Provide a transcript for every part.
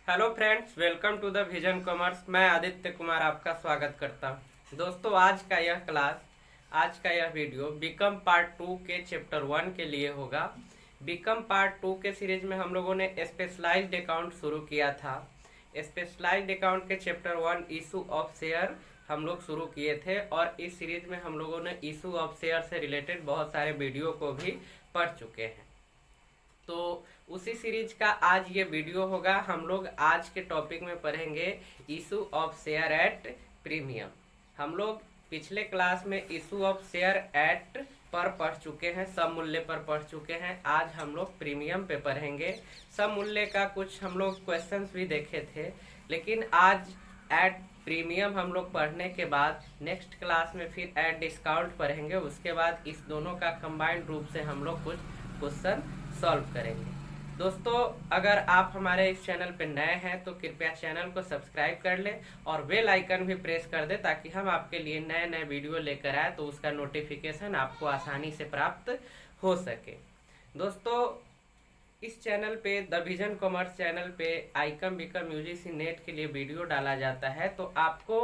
Hello friends, welcome to the vision commerce. मैं आदित्य कुमार आपका स्वागत करता हूं। दोस्तों, आज का यह वीडियो बीकॉम पार्ट 2 के चैप्टर 1 के लिए होगा। बीकॉम पार्ट 2 के सीरीज में हम लोगों ने स्पेशलाइज्ड अकाउंट शुरू किया था। स्पेशलाइज्ड अकाउंट के चैप्टर 1 इशू ऑफ शेयर हम लोग शुरू किए थे और इस सीरीज में हम लोगों ने इशू ऑफ शेयर से रिलेटेड बहुत सारे वीडियो को भी पढ़ चुके हैं। तो उसी सीरीज का आज ये वीडियो होगा। हम लोग आज के टॉपिक में पढ़ेंगे issue of share at premium. हम लोग पिछले क्लास में इशू ऑफ शेयर एट पर पढ़ चुके हैं, सब मूल्य पर पढ़ चुके हैं। आज हम लोग प्रीमियम पे पढ़ेंगे। सब मूल्य का कुछ हम लोग क्वेश्चंस भी देखे थे, लेकिन आज एट प्रीमियम हम लोग पढ़ने के बाद नेक्स्ट क्लास में फिर एट डिस्काउंट पढ़ेंगे। उसके बाद इस दोनों का कंबाइंड रूप से हम लोग कुछ क्वेश्चन सॉल्व करेंगे। दोस्तों, अगर आप हमारे इस चैनल पर नए हैं तो कृपया चैनल को सब्सक्राइब कर ले और बेल आइकन भी प्रेस कर दे, ताकि हम आपके लिए नए नए वीडियो लेकर आए तो उसका नोटिफिकेशन आपको आसानी से प्राप्त हो सके। दोस्तों, इस चैनल पे द विजन कॉमर्स चैनल पे आईकम बीकम यूजीसी नेट के लिए वीडियो डाला जाता है, तो आपको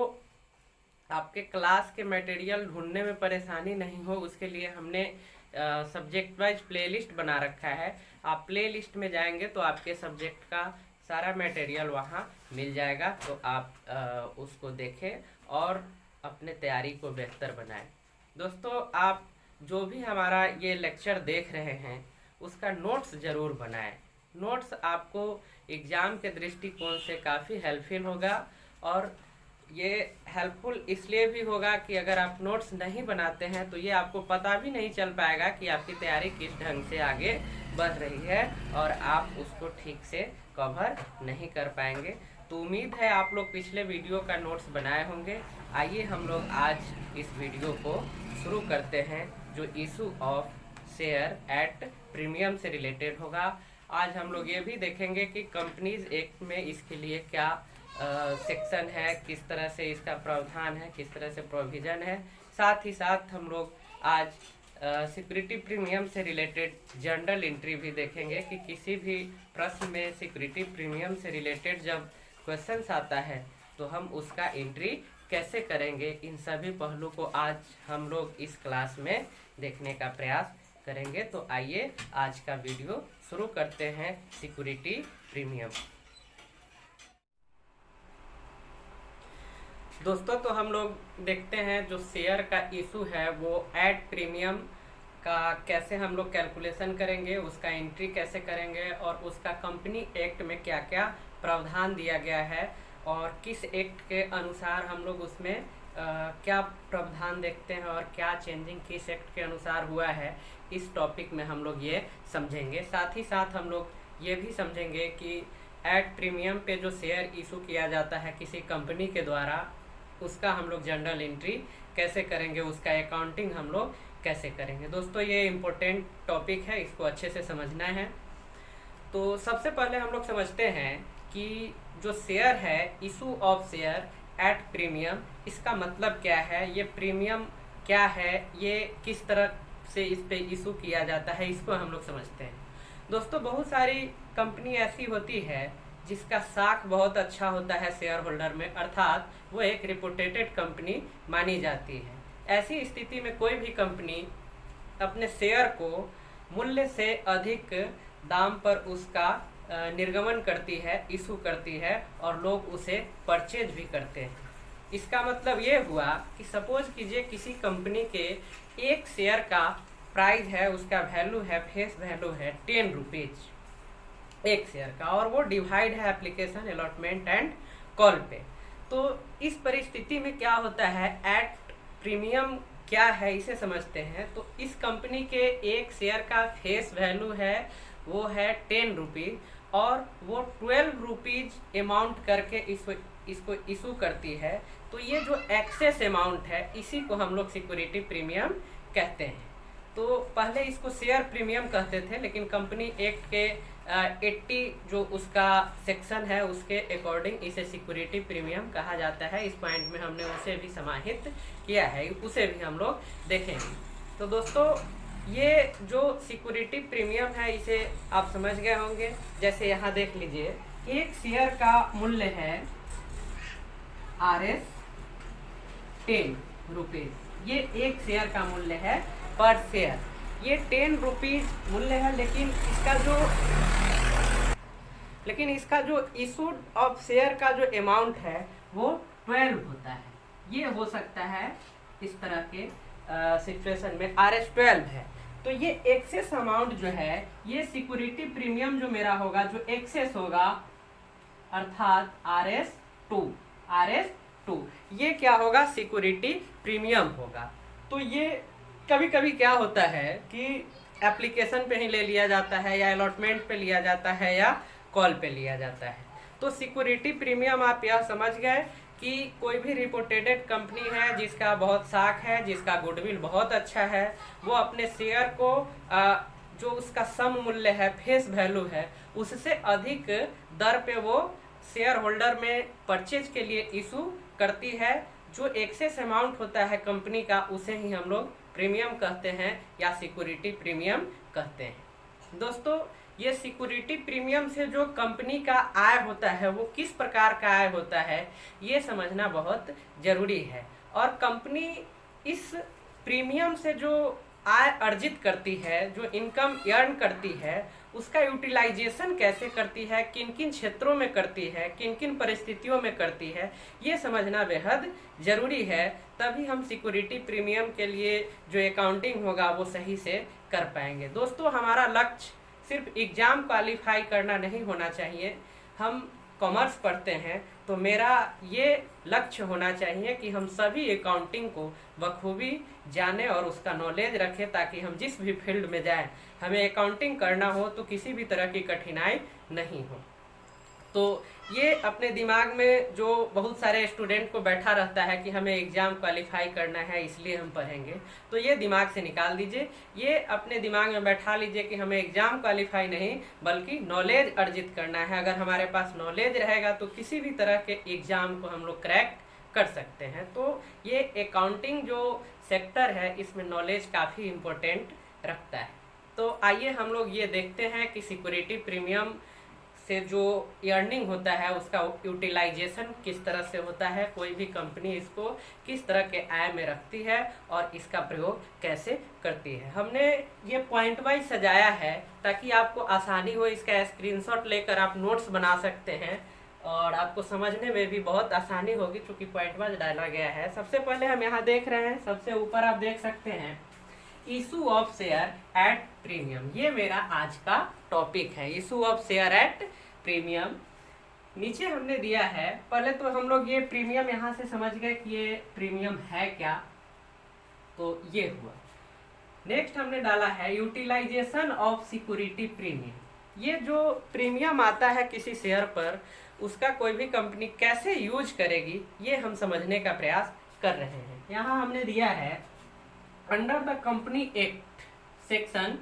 आपके क्लास के मटेरियल ढूंढने में परेशानी नहीं हो, उसके लिए हमने सब्जेक्ट वाइज प्लेलिस्ट बना रखा है। आप प्लेलिस्ट में जाएंगे तो आपके सब्जेक्ट का सारा मटेरियल वहाँ मिल जाएगा, तो आप उसको देखें और अपने तैयारी को बेहतर बनाएं। दोस्तों, आप जो भी हमारा ये लेक्चर देख रहे हैं उसका नोट्स ज़रूर बनाएं। नोट्स आपको एग्ज़ाम के दृष्टिकोण से काफ़ी हेल्पफुल होगा, और ये हेल्पफुल इसलिए भी होगा कि अगर आप नोट्स नहीं बनाते हैं तो ये आपको पता भी नहीं चल पाएगा कि आपकी तैयारी किस ढंग से आगे बढ़ रही है और आप उसको ठीक से कवर नहीं कर पाएंगे। तो उम्मीद है आप लोग पिछले वीडियो का नोट्स बनाए होंगे। आइए हम लोग आज इस वीडियो को शुरू करते हैं, जो issue of share at premium से रिलेटेड होगा। आज हम लोग ये भी देखेंगे कि कंपनीज एक्ट में इसके लिए क्या सेक्शन है, किस तरह से इसका प्रावधान है, किस तरह से प्रोविजन है। साथ ही साथ हम लोग आज सिक्योरिटी प्रीमियम से रिलेटेड जनरल एंट्री भी देखेंगे कि किसी भी प्रश्न में सिक्योरिटी प्रीमियम से रिलेटेड जब क्वेश्चंस आता है तो हम उसका एंट्री कैसे करेंगे। इन सभी पहलू को आज हम लोग इस क्लास में देखने का प्रयास करेंगे। तो आइए आज का वीडियो शुरू करते हैं सिक्योरिटी प्रीमियम। दोस्तों, तो हम लोग देखते हैं जो शेयर का इशू है वो एट प्रीमियम का कैसे हम लोग कैलकुलेशन करेंगे, उसका एंट्री कैसे करेंगे और उसका कंपनी एक्ट में क्या क्या प्रावधान दिया गया है और किस एक्ट के अनुसार हम लोग उसमें क्या प्रावधान देखते हैं और क्या चेंजिंग किस एक्ट के अनुसार हुआ है। इस टॉपिक में हम लोग ये समझेंगे। साथ ही साथ हम लोग ये भी समझेंगे कि एट प्रीमियम पे जो शेयर इशू किया जाता है किसी कंपनी के द्वारा, उसका हम लोग जनरल एंट्री कैसे करेंगे, उसका अकाउंटिंग हम लोग कैसे करेंगे। दोस्तों, ये इम्पोर्टेंट टॉपिक है, इसको अच्छे से समझना है। तो सबसे पहले हम लोग समझते हैं कि जो शेयर है, issue of share at premium, इसका मतलब क्या है, ये प्रीमियम क्या है, ये किस तरह से इस पे इशू किया जाता है, इसको हम लोग समझते हैं। दोस्तों, बहुत सारी कंपनी ऐसी होती है जिसका साख बहुत अच्छा होता है शेयर होल्डर में, अर्थात वो एक रिपोर्टेड कंपनी मानी जाती है। ऐसी स्थिति में कोई भी कंपनी अपने शेयर को मूल्य से अधिक दाम पर उसका निर्गमन करती है, इशू करती है और लोग उसे परचेज भी करते हैं। इसका मतलब ये हुआ कि सपोज कीजिए किसी कंपनी के एक शेयर का प्राइस है, उसका वैल्यू है, फेस वैल्यू है 10 रुपीज एक शेयर का, और वो डिवाइड है एप्लीकेशन अलॉटमेंट एंड कॉल पे। तो इस परिस्थिति में क्या होता है, एट प्रीमियम क्या है इसे समझते हैं। तो इस कंपनी के एक शेयर का फेस वैल्यू है वो है 10 रुपीज और वो 12 रुपीज अमाउंट करके इसको इशू करती है। तो ये जो एक्सेस अमाउंट है इसी को हम लोग सिक्योरिटी प्रीमियम कहते हैं। तो पहले इसको शेयर प्रीमियम कहते थे, लेकिन कंपनी एक्ट के 80 जो उसका सेक्शन है उसके अकॉर्डिंग इसे सिक्योरिटी प्रीमियम कहा जाता है। इस पॉइंट में हमने उसे भी समाहित किया है, उसे भी हम लोग देखेंगे। तो दोस्तों, ये जो सिक्योरिटी प्रीमियम है इसे आप समझ गए होंगे। जैसे यहाँ देख लीजिए एक शेयर का मूल्य है RS 10 रुपीज। ये एक शेयर का मूल्य है पर शेयर, ये 10 रुपीज मूल्य है, लेकिन इसका जो इशूड ऑफ शेयर का जो अमाउंट है वो 12 होता है। ये हो सकता है इस तरह के सिचुएशन में RS 12 है, तो ये एक्सेस अमाउंट जो है, ये सिक्योरिटी प्रीमियम जो मेरा होगा, जो एक्सेस होगा, अर्थात RS 2, ये क्या होगा, सिक्योरिटी प्रीमियम होगा। तो ये कभी कभी क्या होता है कि एप्लीकेशन पे ही ले लिया जाता है, या अलॉटमेंट पे लिया जाता है, या कॉल पे लिया जाता है। तो सिक्योरिटी प्रीमियम आप यह समझ गए कि कोई भी रिपोर्टेड कंपनी है जिसका बहुत साख है, जिसका गुडविल बहुत अच्छा है, वो अपने शेयर को जो उसका सम मूल्य है, फेस वैल्यू है, उससे अधिक दर पे वो शेयर होल्डर में परचेज के लिए इशू करती है। जो एक्सेस अमाउंट होता है कंपनी का, उसे ही हम लोग प्रीमियम कहते हैं या सिक्योरिटी प्रीमियम कहते हैं। दोस्तों, ये सिक्योरिटी प्रीमियम से जो कंपनी का आय होता है वो किस प्रकार का आय होता है, ये समझना बहुत जरूरी है। और कंपनी इस प्रीमियम से जो आय अर्जित करती है, जो इनकम अर्न करती है, उसका यूटिलाइजेशन कैसे करती है, किन किन क्षेत्रों में करती है, किन किन परिस्थितियों में करती है, ये समझना बेहद जरूरी है। तभी हम सिक्योरिटी प्रीमियम के लिए जो अकाउंटिंग होगा वो सही से कर पाएंगे। दोस्तों, हमारा लक्ष्य सिर्फ एग्जाम क्वालिफाई करना नहीं होना चाहिए। हम कॉमर्स पढ़ते हैं तो मेरा ये लक्ष्य होना चाहिए कि हम सभी अकाउंटिंग को बखूबी जाने और उसका नॉलेज रखें, ताकि हम जिस भी फील्ड में जाएं, हमें अकाउंटिंग करना हो तो किसी भी तरह की कठिनाई नहीं हो। तो ये अपने दिमाग में जो बहुत सारे स्टूडेंट को बैठा रहता है कि हमें एग्जाम क्वालिफाई करना है इसलिए हम पढ़ेंगे, तो ये दिमाग से निकाल दीजिए। ये अपने दिमाग में बैठा लीजिए कि हमें एग्जाम क्वालिफाई नहीं बल्कि नॉलेज अर्जित करना है। अगर हमारे पास नॉलेज रहेगा तो किसी भी तरह के एग्जाम को हम लोग क्रैक कर सकते हैं। तो ये अकाउंटिंग जो सेक्टर है, इसमें नॉलेज काफ़ी इम्पोर्टेंट रखता है। तो आइए हम लोग ये देखते हैं कि सिक्योरिटी प्रीमियम से जो अर्निंग होता है उसका यूटिलाइजेशन किस तरह से होता है, कोई भी कंपनी इसको किस तरह के आय में रखती है और इसका प्रयोग कैसे करती है। हमने ये पॉइंट वाइज सजाया है ताकि आपको आसानी हो। इसका स्क्रीनशॉट लेकर आप नोट्स बना सकते हैं और आपको समझने में भी बहुत आसानी होगी, क्योंकि पॉइंट वाइज डाला गया है। सबसे पहले हम यहाँ देख रहे हैं, सबसे ऊपर आप देख सकते हैं issue of share at premium. ये मेरा आज का टॉपिक है, issue of share at premium. नीचे हमने दिया है, पहले तो हम लोग ये प्रीमियम यहाँ से समझ गए कि ये प्रीमियम है क्या, तो ये हुआ। नेक्स्ट हमने डाला है यूटिलाइजेशन ऑफ सिक्योरिटी प्रीमियम। ये जो प्रीमियम आता है किसी शेयर पर, उसका कोई भी कंपनी कैसे यूज करेगी, ये हम समझने का प्रयास कर रहे हैं। यहाँ हमने दिया है under the company act section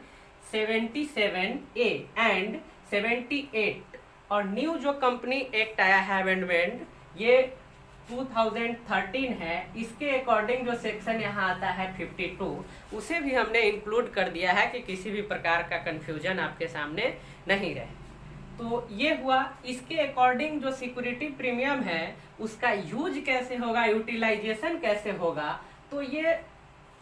77A and 78 और न्यू जो कंपनी एक्ट आया है अमेंडमेंट, ये 2013 है, इसके अकॉर्डिंग जो सेक्शन यहाँ आता है 52, उसे भी हमने इंक्लूड कर दिया है कि किसी भी प्रकार का कंफ्यूजन आपके सामने नहीं रहे। तो ये हुआ। इसके अकॉर्डिंग जो सिक्योरिटी प्रीमियम है उसका यूज कैसे होगा, यूटिलाइजेशन कैसे होगा, तो ये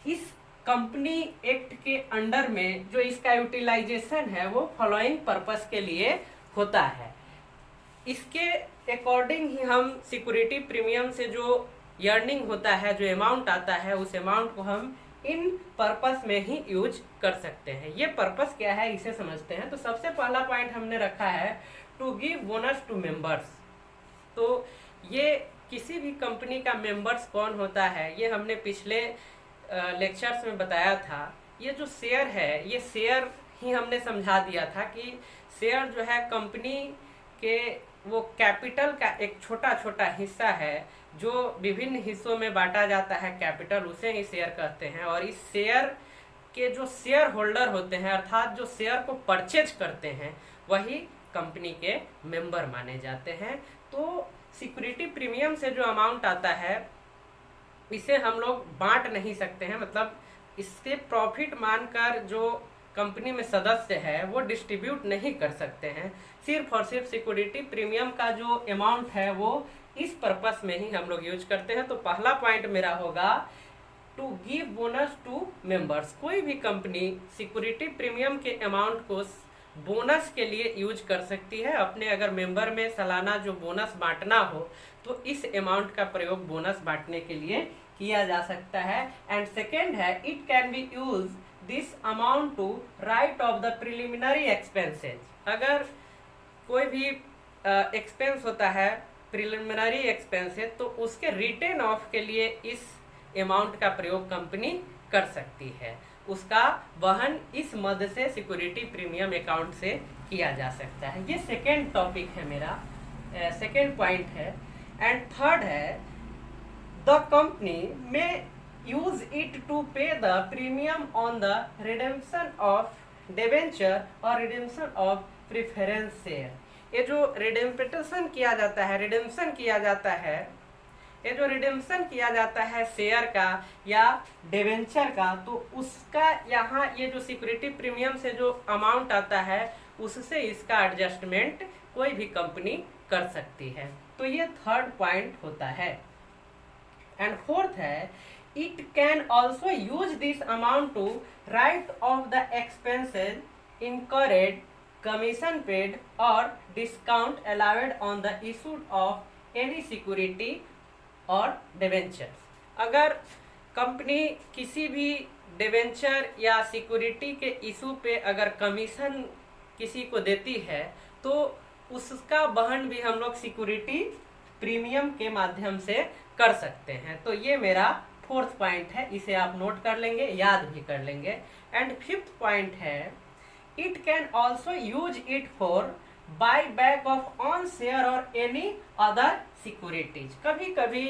इस कंपनी एक्ट के अंडर में जो इसका यूटिलाइजेशन है वो फॉलोइंग पर्पस के लिए होता है। इसके अकॉर्डिंग ही हम सिक्योरिटी प्रीमियम से जो अर्निंग होता है, जो अमाउंट आता है, उस अमाउंट को हम इन पर्पस में ही यूज कर सकते हैं। ये पर्पस क्या है इसे समझते हैं। तो सबसे पहला पॉइंट हमने रखा है to give bonus to members. तो ये किसी भी कंपनी का मेंबर्स कौन होता है, ये हमने पिछले लेक्चर्स में बताया था। ये जो शेयर है, ये शेयर ही हमने समझा दिया था कि शेयर जो है कंपनी के वो कैपिटल का एक छोटा छोटा हिस्सा है जो विभिन्न हिस्सों में बांटा जाता है कैपिटल, उसे ही शेयर कहते हैं। और इस शेयर के जो शेयर होल्डर होते हैं, अर्थात जो शेयर को परचेज करते हैं, वही कंपनी के मेंबर माने जाते हैं। तो सिक्योरिटी प्रीमियम से जो अमाउंट आता है इसे हम लोग बांट नहीं सकते हैं, मतलब इससे प्रॉफिट मानकर जो कंपनी में सदस्य है वो डिस्ट्रीब्यूट नहीं कर सकते हैं। सिर्फ और सिर्फ सिक्योरिटी प्रीमियम का जो अमाउंट है वो इस पर्पस में ही हम लोग यूज करते हैं। तो पहला पॉइंट मेरा होगा to give bonus to members. कोई भी कंपनी सिक्योरिटी प्रीमियम के अमाउंट को बोनस के लिए यूज कर सकती है। अपने अगर मेंबर में सालाना जो बोनस बांटना हो तो इस अमाउंट का प्रयोग बोनस बांटने के लिए किया जा सकता है। एंड सेकेंड है it can be use this amount to write off the preliminary expenses. अगर कोई भी एक्सपेंस होता है प्रिलिमिनरी एक्सपेंसेज तो उसके रिटेन ऑफ के लिए इस अमाउंट का प्रयोग कंपनी कर सकती है। उसका वहन इस मद से सिक्योरिटी प्रीमियम अकाउंट से किया जा सकता है। ये सेकेंड टॉपिक है मेरा, सेकेंड पॉइंट है। एंड थर्ड है द कंपनी में यूज इट टू पे the premium on the redemption of debenture और रिडेम्पशन ऑफ प्रेफरेंस शेयर। ये जो रिडेम्पशन किया जाता है, रिडेम्पशन किया जाता है, ये जो रिडेम्पशन किया जाता है शेयर का या डिबेंचर का, तो उसका यहाँ ये जो सिक्योरिटी प्रीमियम से जो अमाउंट आता है उससे इसका एडजस्टमेंट कोई भी कंपनी कर सकती है। तो ये थर्ड पॉइंट होता है। एंड फोर्थ है it can also use this amount to write off the expenses incurred, commission paid और discount allowed on the issued of any security और डिबेंचर। अगर कंपनी किसी भी डिबेंचर या सिक्योरिटी के इशू पे अगर कमीशन किसी को देती है तो उसका वहन भी हम लोग सिक्योरिटी प्रीमियम के माध्यम से कर सकते हैं। तो ये मेरा फोर्थ पॉइंट है, इसे आप नोट कर लेंगे, याद भी कर लेंगे। एंड फिफ्थ पॉइंट है it can also use it for buy back of on share और एनी अदर सिक्योरिटीज। कभी कभी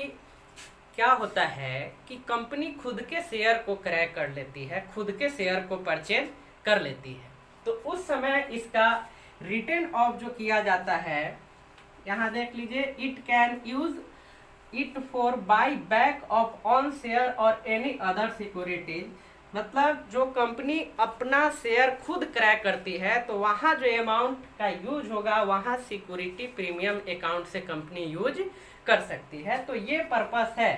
क्या होता है कि कंपनी खुद के शेयर को क्रय कर लेती है, खुद के शेयर को परचेज कर लेती है, तो उस समय इसका रिटर्न ऑफ जो किया जाता है, यहाँ देख लीजिए, it can use it for buy back of on share और एनी अदर सिक्योरिटीज। मतलब जो कंपनी अपना शेयर खुद क्रय करती है तो वहाँ जो अमाउंट का यूज होगा वहाँ सिक्योरिटी प्रीमियम अकाउंट से कंपनी यूज कर सकती है। तो ये पर्पस है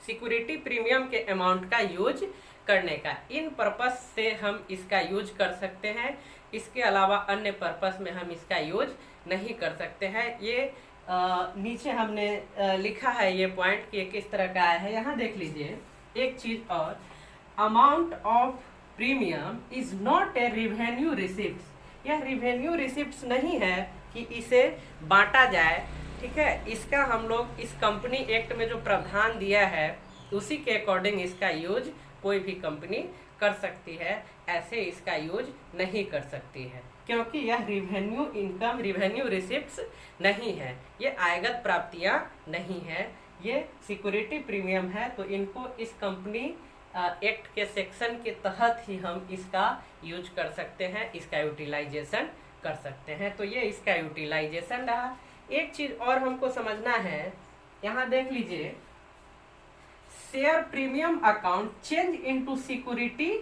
सिक्योरिटी प्रीमियम के अमाउंट का यूज करने का। इन पर्पस से हम इसका यूज कर सकते हैं, इसके अलावा अन्य पर्पस में हम इसका यूज नहीं कर सकते हैं। ये नीचे हमने लिखा है ये पॉइंट कि किस तरह का है, यहाँ देख लीजिए। एक चीज और, amount of premium is not a revenue receipt. यह रिवेन्यू रिसिप्ट नहीं है कि इसे बांटा जाए, ठीक है। इसका हम लोग इस कंपनी एक्ट में जो प्रावधान दिया है उसी के अकॉर्डिंग इसका यूज कोई भी कंपनी कर सकती है, ऐसे इसका यूज नहीं कर सकती है, क्योंकि यह रिवेन्यू इनकम, रिवेन्यू रिसिप्ट्स नहीं है, ये आयगत प्राप्तियां नहीं है, ये सिक्योरिटी प्रीमियम है। तो इनको इस कंपनी एक्ट के सेक्शन के तहत ही हम इसका यूज कर सकते हैं, इसका यूटिलाइजेशन कर सकते हैं। तो ये इसका यूटिलाइजेशन रहा। एक चीज और हमको समझना है, यहाँ देख लीजिए, share premium account change into security,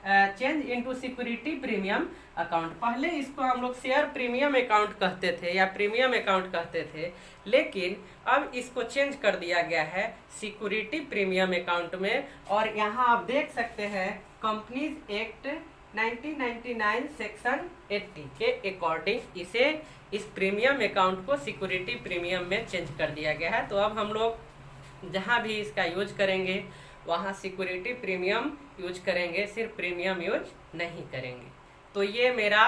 change into security premium account. पहले इसको हम लोग शेयर प्रीमियम अकाउंट कहते थे या प्रीमियम अकाउंट कहते थे, लेकिन अब इसको चेंज कर दिया गया है सिक्योरिटी प्रीमियम अकाउंट में। और यहाँ आप देख सकते हैं कंपनीज एक्ट 1999 सेक्शन 80 के अकॉर्डिंग इसे, इस प्रीमियम अकाउंट को सिक्योरिटी प्रीमियम में चेंज कर दिया गया है। तो अब हम लोग जहाँ भी इसका यूज करेंगे वहाँ सिक्योरिटी प्रीमियम यूज करेंगे, सिर्फ प्रीमियम यूज नहीं करेंगे। तो ये मेरा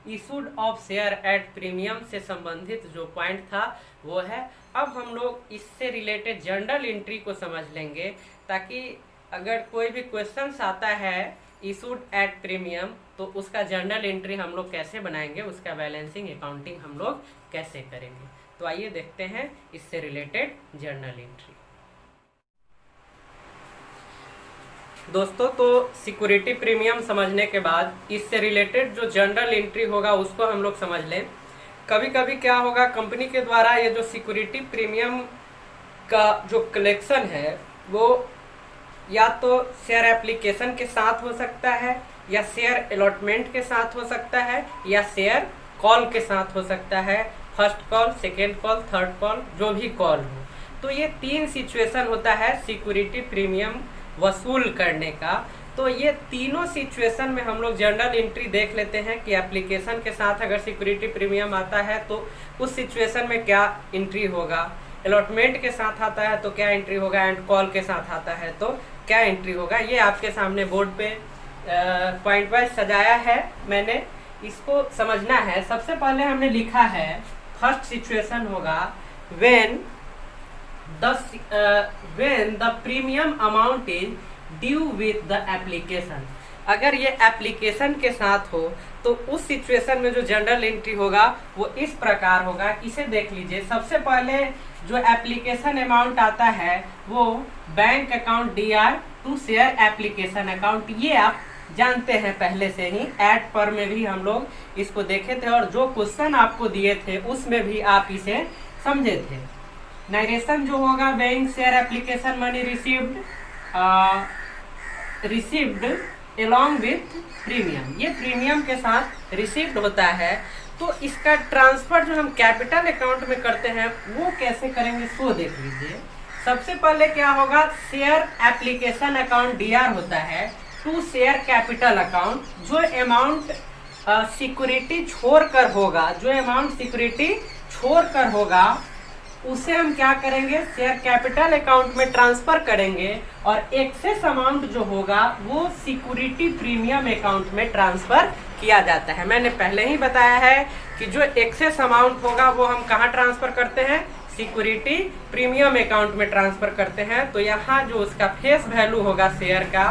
issued of share at premium से संबंधित जो पॉइंट था वो है। अब हम लोग इससे रिलेटेड जर्नल एंट्री को समझ लेंगे, ताकि अगर कोई भी क्वेश्चंस आता है इशूड एट प्रीमियम तो उसका जर्नल एंट्री हम लोग कैसे बनाएंगे, उसका बैलेंसिंग अकाउंटिंग हम लोग कैसे करेंगे। तो आइए देखते हैं इससे रिलेटेड जर्नल एंट्री। दोस्तों, तो सिक्योरिटी प्रीमियम समझने के बाद इससे रिलेटेड जो जर्नल एंट्री होगा उसको हम लोग समझ लें। कभी कभी क्या होगा, कंपनी के द्वारा ये जो सिक्योरिटी प्रीमियम का जो कलेक्शन है वो या तो शेयर एप्लीकेशन के साथ हो सकता है, या शेयर अलॉटमेंट के साथ हो सकता है, या शेयर कॉल के साथ हो सकता है। First call, second call, third call, जो भी कॉल हो। तो ये 3 सिचुएशन होता है सिक्योरिटी प्रीमियम वसूल करने का। तो ये तीनों सिचुएशन में हम लोग जनरल एंट्री देख लेते हैं कि एप्लीकेशन के साथ अगर सिक्योरिटी प्रीमियम आता है तो उस सिचुएशन में क्या एंट्री होगा, अलॉटमेंट के साथ आता है तो क्या एंट्री होगा, एंड कॉल के साथ आता है तो क्या एंट्री होगा। ये आपके सामने बोर्ड पे पॉइंट वाइज सजाया है मैंने, इसको समझना है। सबसे पहले हमने लिखा है फर्स्ट सिचुएशन होगा when the premium amount is due with the application. अगर ये एप्लीकेशन के साथ हो तो उस सिचुएशन में जो जनरल एंट्री होगा वो इस प्रकार होगा। इसे देख लीजिए। सबसे पहले जो एप्लीकेशन अमाउंट आता है वो bank account DR to share application account, ये आप जानते हैं पहले से ही, एड पर में भी हम लोग इसको देखे थे और जो क्वेश्चन आपको दिए थे उसमें भी आप इसे समझे थे। नरेशन जो होगा bank share application money received along with premium, ये प्रीमियम के साथ रिसीव्ड होता है। तो इसका ट्रांसफर जो हम कैपिटल अकाउंट में करते हैं वो कैसे करेंगे सो देख लीजिए। सबसे पहले क्या होगा, शेयर एप्लीकेशन अकाउंट DR होता है टू शेयर कैपिटल अकाउंट। जो अमाउंट सिक्योरिटी छोड़कर होगा, जो अमाउंट सिक्योरिटी छोड़कर होगा उसे हम क्या करेंगे, शेयर कैपिटल अकाउंट में ट्रांसफर करेंगे, और एक्सेस अमाउंट जो होगा वो सिक्योरिटी प्रीमियम अकाउंट में ट्रांसफर किया जाता है। मैंने पहले ही बताया है कि जो एक्सेस अमाउंट होगा वो हम कहाँ ट्रांसफर करते हैं, सिक्योरिटी प्रीमियम अकाउंट में ट्रांसफर करते हैं। तो यहाँ जो उसका फेस वैल्यू होगा शेयर का,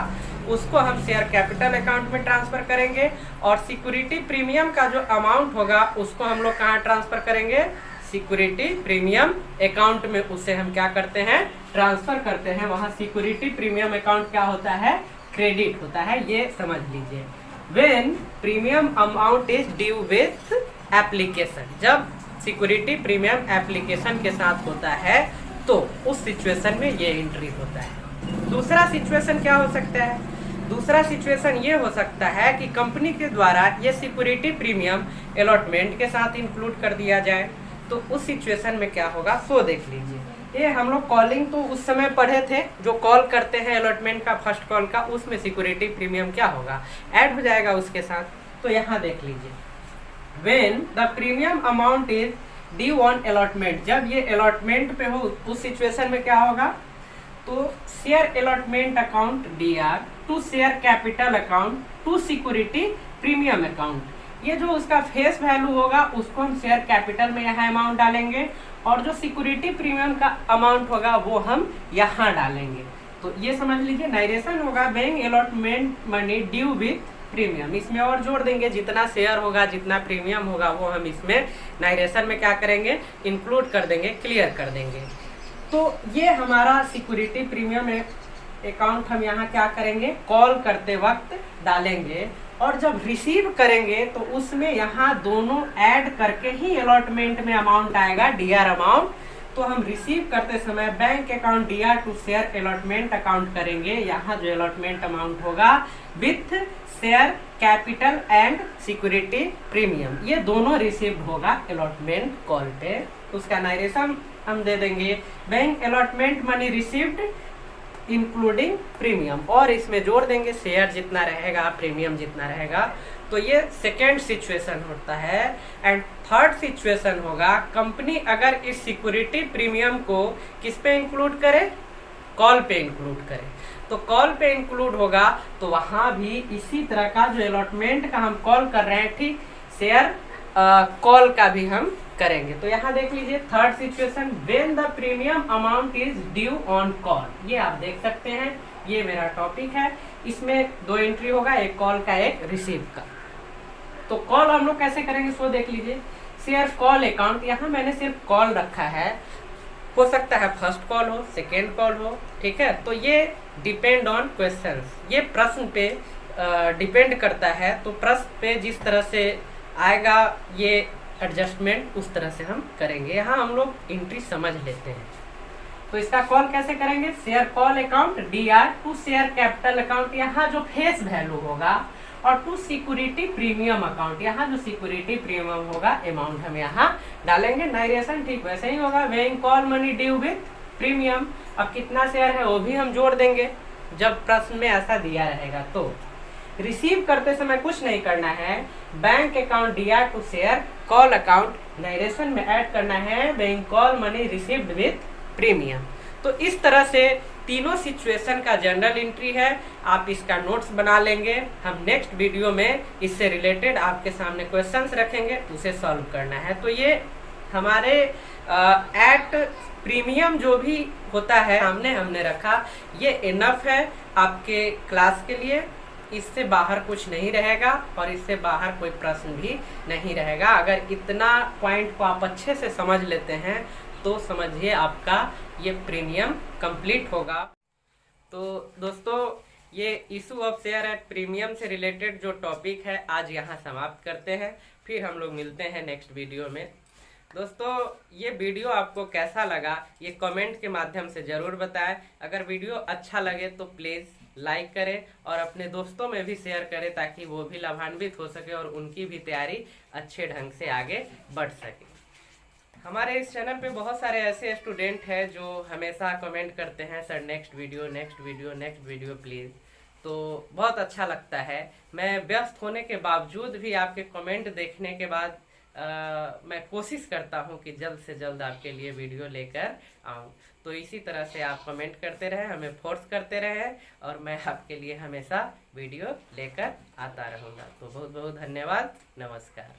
उसको हम शेयर कैपिटल अकाउंट में ट्रांसफर करेंगे, और सिक्योरिटी प्रीमियम का जो अमाउंट होगा उसको हम लोग कहाँ ट्रांसफर करेंगे, सिक्योरिटी प्रीमियम अकाउंट में उसे हम क्या करते हैं, ट्रांसफर करते हैं। वहां सिक्योरिटी प्रीमियम अकाउंट क्या होता है, क्रेडिट होता है, ये समझ लीजिए। When premium amount is due with application, जब सिक्योरिटी प्रीमियम एप्लीकेशन के साथ होता है तो उस सिचुएशन में ये एंट्री होता है। दूसरा सिचुएशन क्या हो सकता है, दूसरा सिचुएशन ये हो सकता है कि कंपनी के द्वारा ये सिक्योरिटी प्रीमियम अलॉटमेंट के साथ इंक्लूड कर दिया जाए। तो उस सिचुएशन में क्या होगा सो देख लीजिए। ये हम लोग कॉलिंग तो उस समय पढ़े थे, जो कॉल करते हैं अलॉटमेंट का, फर्स्ट कॉल का, उसमें सिक्योरिटी प्रीमियम क्या होगा, ऐड हो जाएगा उसके साथ। तो यहाँ देख लीजिए, when the premium amount is due on allotment, जब ये अलॉटमेंट पे हो उस सिचुएशन में क्या होगा, तो share allotment account DR to share capital account to security premium account, ये जो उसका फेस वैल्यू होगा उसको हम शेयर कैपिटल में यहाँ अमाउंट डालेंगे, और जो सिक्योरिटी प्रीमियम का अमाउंट होगा वो हम यहाँ डालेंगे। तो ये समझ लीजिए। नरेशन होगा bank allotment money due with premium, इसमें और जोड़ देंगे, जितना शेयर होगा जितना प्रीमियम होगा वो हम इसमें नरेशन में क्या करेंगे, इंक्लूड कर देंगे, क्लियर कर देंगे। तो ये हमारा सिक्योरिटी प्रीमियम अकाउंट हम यहाँ क्या करेंगे, कॉल करते वक्त डालेंगे, और जब रिसीव करेंगे तो उसमें यहाँ दोनों ऐड करके ही अलॉटमेंट में अमाउंट आएगा, DR अमाउंट। तो हम रिसीव करते समय bank account DR to share allotment account करेंगे, यहाँ जो अलॉटमेंट अमाउंट होगा with share capital and security premium, ये दोनों रिसीव्ड होगा अलॉटमेंट कॉल पे। उसका नरेशन हम दे देंगे, bank allotment money received including premium, और इसमें जोड़ देंगे शेयर जितना रहेगा, प्रीमियम जितना रहेगा। तो ये सेकेंड सिचुएशन होता है। एंड थर्ड सिचुएशन होगा, कंपनी अगर इस सिक्योरिटी प्रीमियम को किस पे इंक्लूड करे, कॉल पे इंक्लूड करे। तो कॉल पे इंक्लूड होगा तो वहाँ भी इसी तरह का जो अलॉटमेंट का हम कॉल कर रहे हैं, ठीक शेयर कॉल का भी हम करेंगे। तो यहाँ देख लीजिए third situation, when the premium amount is due on call, ये आप देख सकते हैं, ये मेरा टॉपिक है। इसमें 2 एंट्री होगा, एक कॉल का एक रिसीव का। तो कॉल हम लोग कैसे करेंगे सो देख लीजिए। शेयर कॉल अकाउंट, यहाँ मैंने सिर्फ कॉल रखा है, हो सकता है फर्स्ट कॉल हो, सेकेंड कॉल हो, ठीक है। तो ये डिपेंड ऑन क्वेश्चंस, ये प्रश्न पे डिपेंड करता है। तो प्रश्न पे जिस तरह से आएगा ये एडजस्टमेंट उस तरह से हम करेंगे। यहाँ हम लोग एंट्री समझ लेते हैं। तो इसका कॉल कैसे करेंगे, share call account DR to share capital account, यहाँ जो फेस वैल्यू होगा, और टू सिक्योरिटी प्रीमियम अकाउंट, यहाँ जो सिक्योरिटी प्रीमियम होगा अमाउंट हम यहाँ डालेंगे। नाइरेशन ठीक वैसे ही होगा, weighing call money due with premium. अब कितना शेयर है वो भी हम जोड़ देंगे जब प्रश्न में ऐसा दिया रहेगा। तो रिसीव करते समय कुछ नहीं करना है, bank account DR to share call account, narration में ऐड करना है being call money received with premium. तो इस तरह से तीनों सिचुएशन का जनरल एंट्री है, आप इसका नोट्स बना लेंगे। हम नेक्स्ट वीडियो में इससे रिलेटेड आपके सामने क्वेश्चंस रखेंगे, उसे सॉल्व करना है। तो ये हमारे एक्ट प्रीमियम जो भी होता है सामने हमने रखा, ये इनफ है आपके क्लास के लिए। इससे बाहर कुछ नहीं रहेगा और इससे बाहर कोई प्रश्न भी नहीं रहेगा। अगर इतना पॉइंट को आप अच्छे से समझ लेते हैं तो समझिए आपका ये प्रीमियम कंप्लीट होगा। तो दोस्तों, ये issue of share at premium से रिलेटेड जो टॉपिक है आज यहाँ समाप्त करते हैं, फिर हम लोग मिलते हैं नेक्स्ट वीडियो में। दोस्तों, ये वीडियो आपको कैसा लगा ये कमेंट के माध्यम से ज़रूर बताएं। अगर वीडियो अच्छा लगे तो प्लीज़ लाइक करें और अपने दोस्तों में भी शेयर करें ताकि वो भी लाभान्वित हो सके और उनकी भी तैयारी अच्छे ढंग से आगे बढ़ सके। हमारे इस चैनल पे बहुत सारे ऐसे स्टूडेंट हैं जो हमेशा कमेंट करते हैं, sir next video next video next video please. तो बहुत अच्छा लगता है। मैं व्यस्त होने के बावजूद भी आपके कमेंट देखने के बाद मैं कोशिश करता हूं कि जल्द से जल्द आपके लिए वीडियो लेकर आऊं। तो इसी तरह से आप कमेंट करते रहे, हमें फोर्स करते रहे और मैं आपके लिए हमेशा वीडियो लेकर आता रहूँगा। तो बहुत बहुत धन्यवाद, नमस्कार।